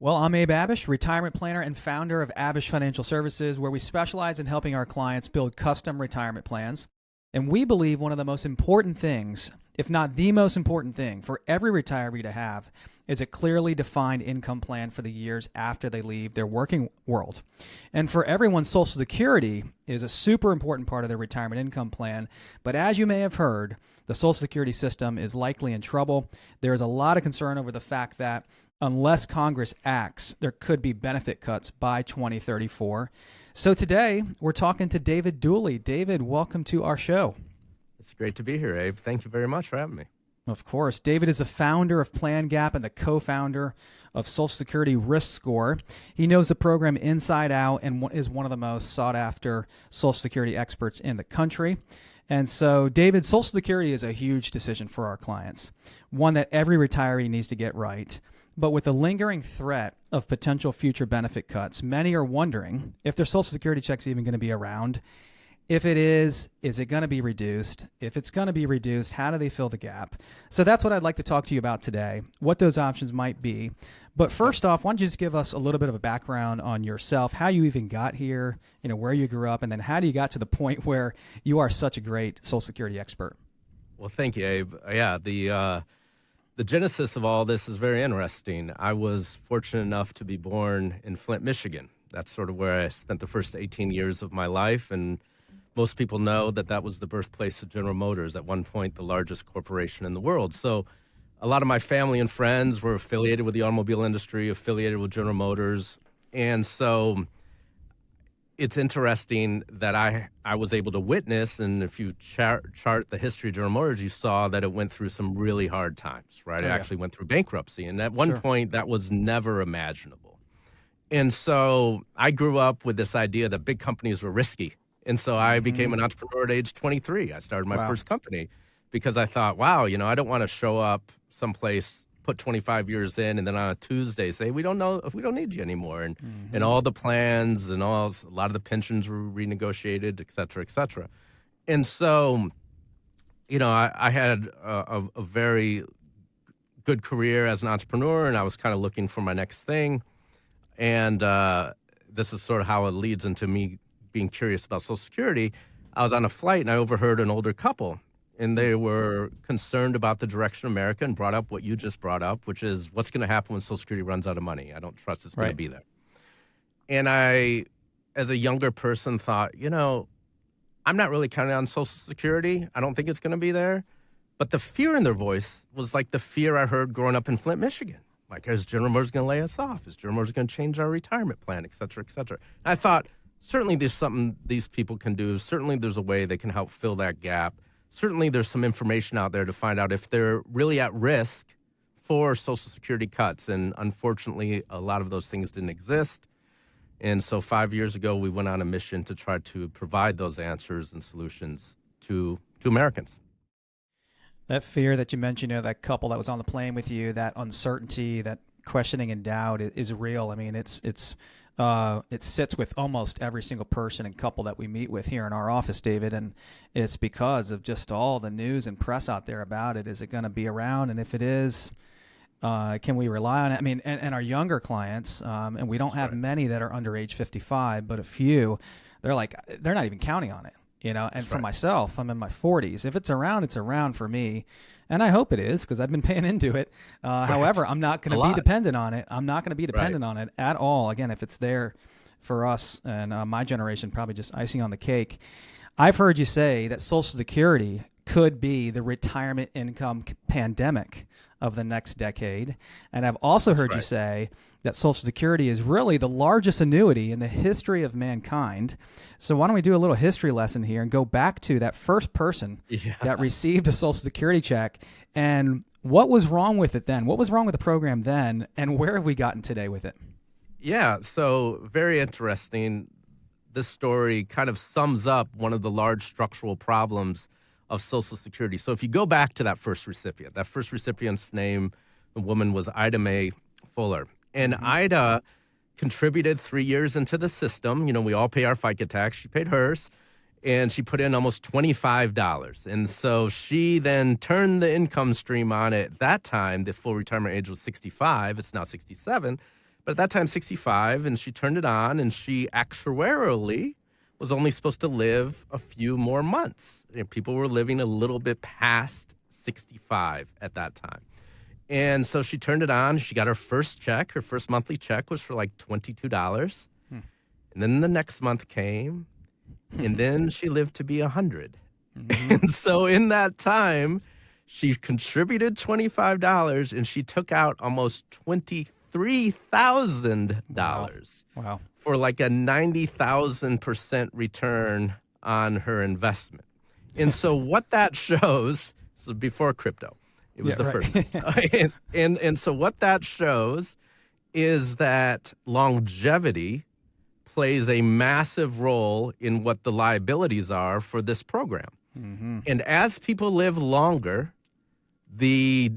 Well, I'm Abe Abish, retirement planner and founder of Abish Financial Services, where we specialize in helping our clients build custom retirement plans. And we believe one of the most important things, if not the most important thing, for every retiree to have is a clearly defined income plan for the years after they leave their working world. And for everyone, Social Security is a super important part of their retirement income plan. But as you may have heard, the Social Security system is likely in trouble. There is a lot of concern over the fact that unless Congress acts, there could be benefit cuts by 2034. So today, we're talking to David Duley. David, welcome to our show. It's great to be here, Abe. Thank you very much for having me. Of course. David is the founder of Plan Gap and the co-founder of Social Security Risk Score. He knows the program inside out and is one of the most sought-after Social Security experts in the country. And so, David, Social Security is a huge decision for our clients, one that every retiree needs to get right. But with the lingering threat of potential future benefit cuts, many are wondering if their Social Security check's even going to be around. If it is it going to be reduced? If it's going to be reduced, how do they fill the gap? So that's what I'd like to talk to you about today, what those options might be. But first off, why don't you just give us a little bit of a background on yourself, how you even got here, where you grew up, and then how do you got to the point where you are such a great Social Security expert? Well, thank you, Abe. Yeah, the genesis of all this is very interesting. I was fortunate enough to be born in Flint, Michigan. That's sort of where I spent the first 18 years of my life, and most people know that was the birthplace of General Motors, at one point the largest corporation in the world. So a lot of my family and friends were affiliated with the automobile industry, affiliated with General Motors. And so it's interesting that I was able to witness, and if you chart the history of General Motors, you saw that it went through some really hard times, right? It actually went through bankruptcy. And at one point, that was never imaginable. And so I grew up with this idea that big companies were risky. And so I became an entrepreneur at age 23. I started my first company because I thought, wow, I don't want to show up someplace, put 25 years in, and then on a Tuesday say, we don't know if we don't need you anymore. And all the plans and a lot of the pensions were renegotiated, et cetera, et cetera. And so, I had a very good career as an entrepreneur, and I was kind of looking for my next thing. And this is sort of how it leads into me being curious about Social Security. I was on a flight and I overheard an older couple, and they were concerned about the direction of America and brought up what you just brought up, which is what's going to happen when Social Security runs out of money. I don't trust it's going to be there. And I, as a younger person, thought, I'm not really counting on Social Security. I don't think it's going to be there. But the fear in their voice was like the fear I heard growing up in Flint, Michigan. Like, is General Motors going to lay us off? Is General Motors going to change our retirement plan, et cetera, et cetera? And I thought, certainly there's something these people can do. Certainly there's a way they can help fill that gap. Certainly there's some information out there to find out if they're really at risk for Social Security cuts. And unfortunately, a lot of those things didn't exist. And so 5 years ago, we went on a mission to try to provide those answers and solutions to Americans. That fear that you mentioned, that couple that was on the plane with you, that uncertainty, that questioning and doubt is real. I mean, it sits with almost every single person and couple that we meet with here in our office, David, and it's because of just all the news and press out there about it. Is it going to be around? And if it is, can we rely on it? I mean, and our younger clients, and we don't have many that are under age 55, but a few, they're not even counting on it. And for myself, I'm in my 40s. If it's around, it's around for me. And I hope it is because I've been paying into it. However, I'm not going to be dependent on it. I'm not going to be dependent on it at all. Again, if it's there for us and my generation, probably just icing on the cake. I've heard you say that Social Security could be the retirement income pandemic of the next decade. And I've also heard you say that Social Security is really the largest annuity in the history of mankind. So why don't we do a little history lesson here and go back to that first person that received a Social Security check, and what was wrong with it then? What was wrong with the program then, and where have we gotten today with it? Yeah, so very interesting. This story kind of sums up one of the large structural problems of Social Security. So if you go back to that first recipient's name, the woman was Ida Mae Fuller. And Ida contributed 3 years into the system. We all pay our FICA tax. She paid hers. And she put in almost $25. And so she then turned the income stream on. At that time, the full retirement age was 65. It's now 67. But at that time, 65, and she turned it on, and she actuarially was only supposed to live a few more months. People were living a little bit past 65 at that time. And so she turned it on. She got her first check. Her first monthly check was for like $22. And then the next month came, and then she lived to be 100. And so in that time, she contributed $25, and she took out almost $23,000 Wow. for like a 90,000% return on her investment. And so what that shows, so before crypto, it was the first. And so what that shows is that longevity plays a massive role in what the liabilities are for this program. And as people live longer, the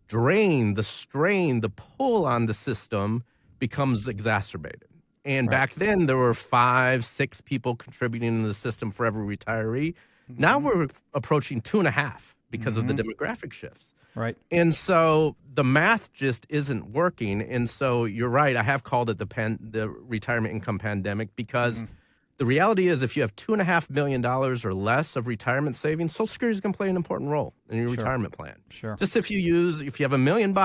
drain, the strain, the pull on the system becomes exacerbated. And back then, there were 5, 6 people contributing to the system for every retiree. Now we're approaching 2.5 because of the demographic shifts. Right. And so the math just isn't working. And so you're right. I have called it the retirement income pandemic because the reality is if you have $2.5 million or less of retirement savings, Social Security is going to play an important role in your retirement plan. Just if you have $1 million,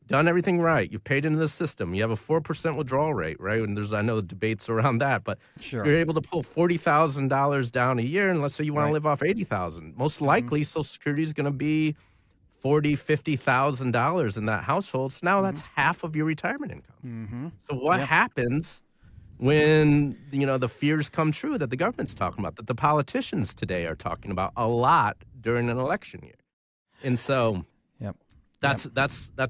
done everything right, you've paid into the system, you have a 4% withdrawal rate, right? And I know the debates around that, but you're able to pull $40,000 down a year, and let's say you want to live off $80,000. Most likely, Social Security is going to be $40,000, $50,000 in that household. So now that's half of your retirement income. So what happens when the fears come true that the government's talking about, that the politicians today are talking about a lot during an election year? And so that's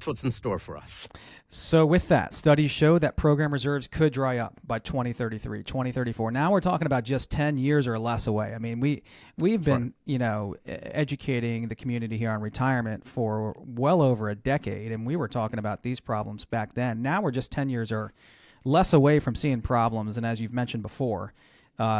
what's in store for us. So with that, studies show that program reserves could dry up by 2033, 2034. Now we're talking about just 10 years or less away. I mean, we've been, educating the community here on retirement for well over a decade, and we were talking about these problems back then. Now we're just 10 years or less away from seeing problems, and as you've mentioned before,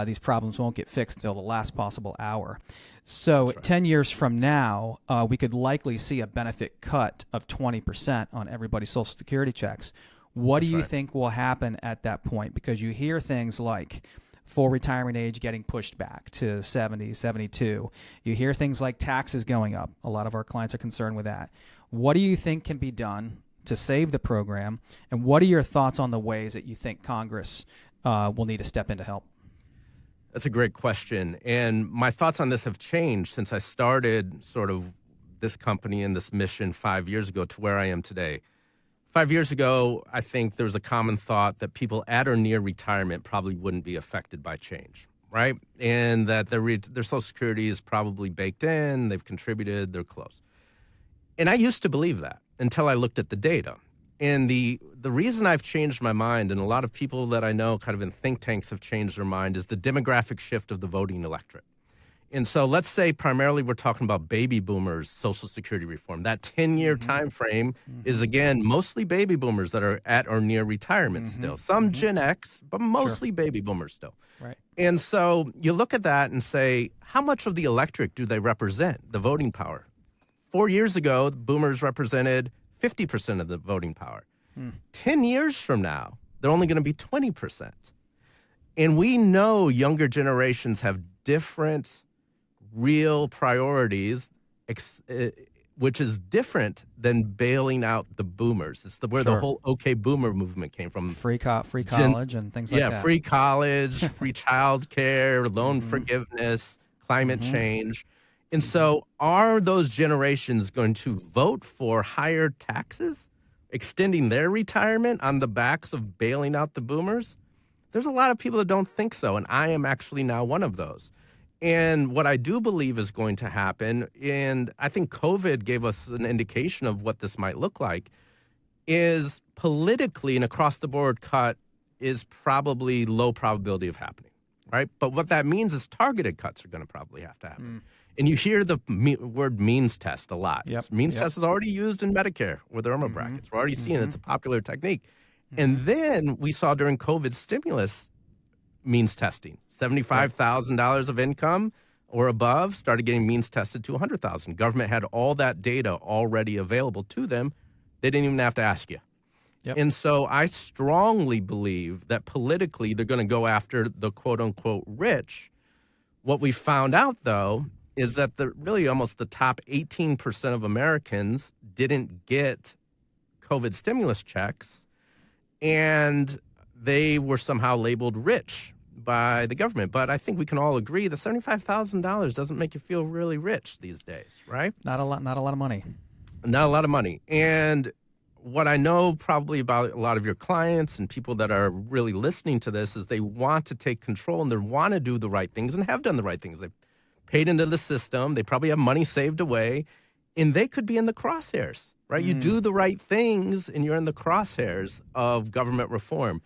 these problems won't get fixed until the last possible hour. So 10 years from now, we could likely see a benefit cut of 20% on everybody's Social Security checks. What do you think will happen at that point? Because you hear things like full retirement age getting pushed back to 70, 72. You hear things like taxes going up. A lot of our clients are concerned with that. What do you think can be done to save the program? And what are your thoughts on the ways that you think Congress will need to step in to help? That's a great question. And my thoughts on this have changed since I started sort of this company and this mission 5 years ago to where I am today. 5 years ago, I think there was a common thought that people at or near retirement probably wouldn't be affected by change, right? And that their Social Security is probably baked in, they've contributed, they're close. And I used to believe that until I looked at the data. And the reason I've changed my mind, and a lot of people that I know kind of in think tanks have changed their mind, is the demographic shift of the voting electorate. And so let's say primarily we're talking about baby boomers, Social Security reform. That 10-year time frame is, again, mostly baby boomers that are at or near retirement still. Some Gen X, but mostly baby boomers still. Right. And so you look at that and say, how much of the electorate do they represent, the voting power? 4 years ago, the boomers represented 50% of the voting power. 10 years from now, they're only going to be 20%. And we know younger generations have different real priorities, which is different than bailing out the boomers. It's where the whole OK Boomer movement came from. Free college and things like that. Yeah, free college, free child care, loan forgiveness, climate change. And so are those generations going to vote for higher taxes, extending their retirement on the backs of bailing out the boomers? There's a lot of people that don't think so, and I am actually now one of those. And what I do believe is going to happen, and I think COVID gave us an indication of what this might look like, is politically an across-the-board cut is probably low probability of happening, right? But what that means is targeted cuts are going to probably have to happen. And you hear the word means test a lot. Means test is already used in Medicare with the IRMA brackets. We're already seeing it's a popular technique. And then we saw during COVID stimulus means testing. $75,000 of income or above started getting means tested to $100,000. Government had all that data already available to them. They didn't even have to ask you. Yep. And so I strongly believe that politically they're going to go after the quote unquote rich. What we found out, though, is that really almost the top 18% of Americans didn't get COVID stimulus checks, and they were somehow labeled rich by the government. But I think we can all agree that $75,000 doesn't make you feel really rich these days, right? Not a lot of money. Not a lot of money. And what I know probably about a lot of your clients and people that are really listening to this is they want to take control and they want to do the right things and have done the right things. They've paid into the system. They probably have money saved away, and they could be in the crosshairs, right? You do the right things and you're in the crosshairs of government reform.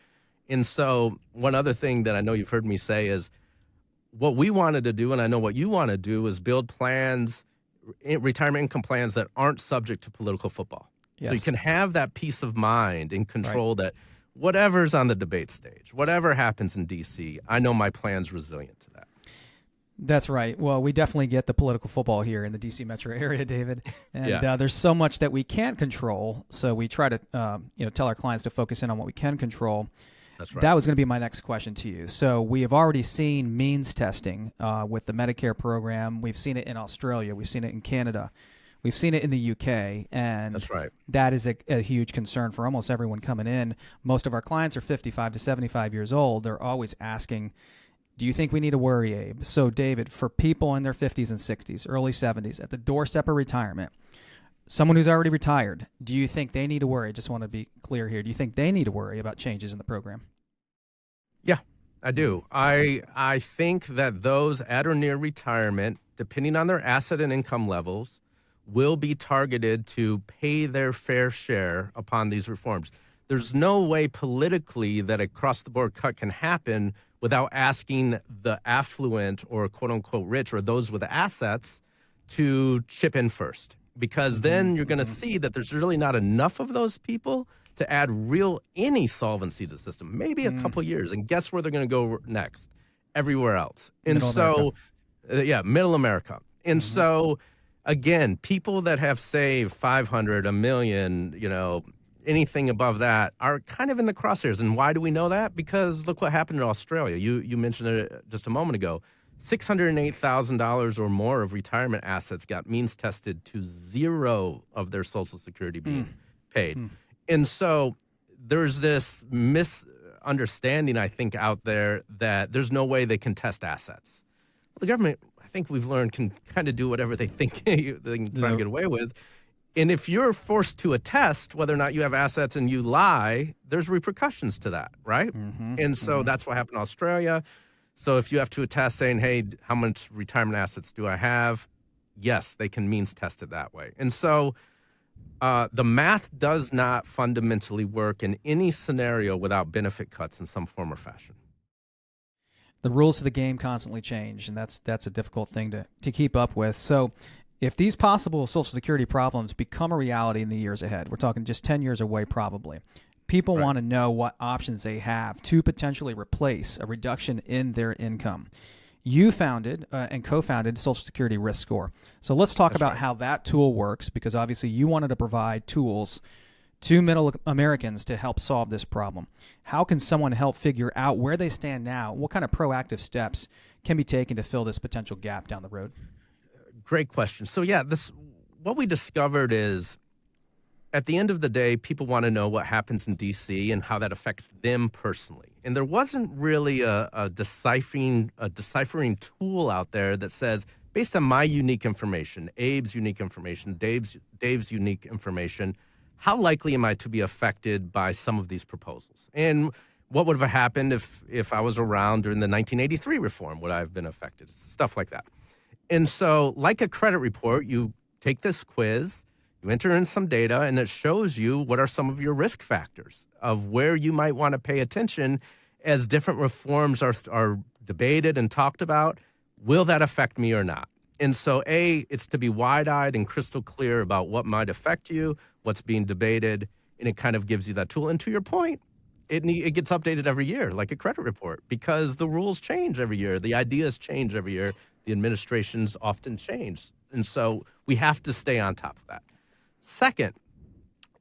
And so one other thing that I know you've heard me say is what we wanted to do, and I know what you want to do, is build plans, retirement income plans that aren't subject to political football. Yes. So you can have that peace of mind and control that whatever's on the debate stage, whatever happens in D.C., I know my plan's resilient to that. That's right. Well, we definitely get the political football here in the D.C. metro area, David. And there's so much that we can't control. So we try to tell our clients to focus in on what we can control. That's right. That was going to be my next question to you. So we have already seen means testing with the Medicare program. We've seen it in Australia. We've seen it in Canada. We've seen it in the UK, and that's right. That is a huge concern for almost everyone coming in. Most of our clients are 55 to 75 years old. They're always asking, do you think we need to worry, Abe? So, David, for people in their 50s and 60s, early 70s, at the doorstep of retirement, someone who's already retired, do you think they need to worry? I just want to be clear here. Do you think they need to worry about changes in the program? Yeah, I do. I think that those at or near retirement, depending on their asset and income levels, will be targeted to pay their fair share upon these reforms. There's no way politically that a cross-the-board cut can happen without asking the affluent or quote-unquote rich or those with assets to chip in first, because then you're going to see that there's really not enough of those people to add any solvency to the system, maybe a couple years. And guess where they're going to go next? Everywhere else. And middle America. And so again, people that have saved 500, $1 million, anything above that are kind of in the crosshairs. And why do we know that? Because look what happened in Australia. You mentioned it just a moment ago. $608,000 or more of retirement assets got means tested to zero of their Social Security being paid. And so there's this misunderstanding, I think, out there that there's no way they can test assets. Well, the government, I think we've learned, can kind of do whatever they think they can try and get away with. And if you're forced to attest whether or not you have assets and you lie, there's repercussions to that, right? And so that's what happened in Australia. So if you have to attest saying, hey, how much retirement assets do I have? Yes, they can means test it that way. And so the math does not fundamentally work in any scenario without benefit cuts in some form or fashion. The rules of the game constantly change, and that's a difficult thing to keep up with. So if these possible Social Security problems become a reality in the years ahead, we're talking just 10 years away probably, people want to know what options they have to potentially replace a reduction in their income. You founded and co-founded Social Security Risk Score. So let's talk about how that tool works, because obviously you wanted to provide tools to middle Americans to help solve this problem. How can someone help figure out where they stand now? What kind of proactive steps can be taken to fill this potential gap down the road? Great question. So what we discovered is, at the end of the day, people want to know what happens in D.C. and how that affects them personally. And there wasn't really a deciphering tool out there that says, based on my unique information, Abe's unique information, Dave's unique information, how likely am I to be affected by some of these proposals? And what would have happened if I was around during the 1983 reform? Would I have been affected? Stuff like that. And so, like a credit report, you take this quiz, you enter in some data, and it shows you what are some of your risk factors of where you might want to pay attention as different reforms are debated and talked about. Will that affect me or not? And so, it's to be wide-eyed and crystal clear about what might affect you, what's being debated, and it kind of gives you that tool. And to your point, it gets updated every year, like a credit report, because the rules change every year. The ideas change every year. The administrations often change. And so we have to stay on top of that. Second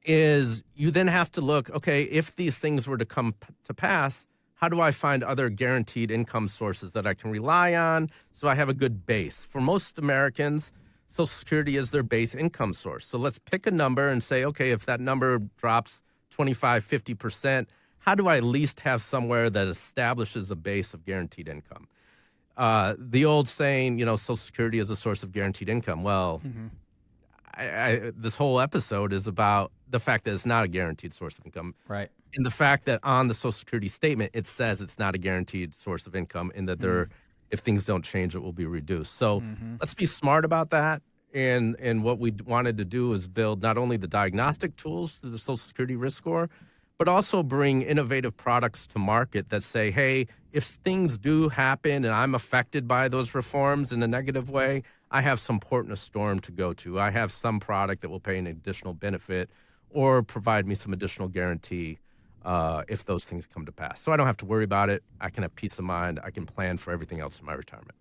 is you then have to look, okay, if these things were to come to pass, how do I find other guaranteed income sources that I can rely on so I have a good base? For most Americans, Social Security is their base income source. So let's pick a number and say, okay, if that number drops 25, 50%, how do I at least have somewhere that establishes a base of guaranteed income? The old saying, Social Security is a source of guaranteed income. Well, this whole episode is about the fact that it's not a guaranteed source of income. Right. And the fact that on the Social Security statement, it says it's not a guaranteed source of income and that if things don't change, it will be reduced. So let's be smart about that. And what we wanted to do is build not only the diagnostic tools through the Social Security risk score, but also bring innovative products to market that say, hey, if things do happen and I'm affected by those reforms in a negative way, I have some port in a storm to go to. I have some product that will pay an additional benefit or provide me some additional guarantee if those things come to pass. So I don't have to worry about it. I can have peace of mind. I can plan for everything else in my retirement.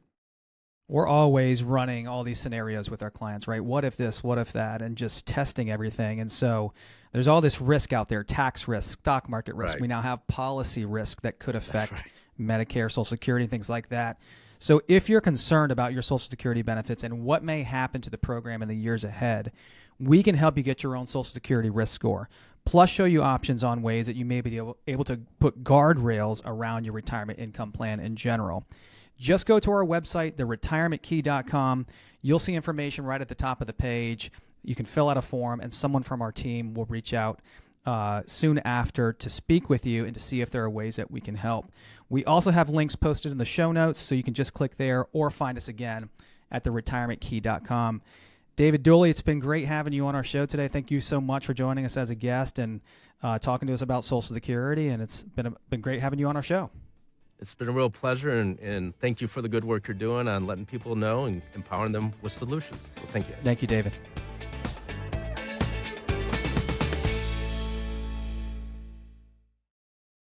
We're always running all these scenarios with our clients, right? What if this, what if that, and just testing everything. And so there's all this risk out there, tax risk, stock market risk. Right. We now have policy risk that could affect Medicare, Social Security, things like that. So if you're concerned about your Social Security benefits and what may happen to the program in the years ahead, we can help you get your own Social Security risk score, plus show you options on ways that you may be able to put guardrails around your retirement income plan in general. Just go to our website, theretirementkey.com. You'll see information right at the top of the page. You can fill out a form, and someone from our team will reach out soon after to speak with you and to see if there are ways that we can help. We also have links posted in the show notes, so you can just click there or find us again at theretirementkey.com. David Duley, it's been great having you on our show today. Thank you so much for joining us as a guest and talking to us about Social Security, and it's been great having you on our show. It's been a real pleasure, and thank you for the good work you're doing on letting people know and empowering them with solutions. So thank you. Thank you, David.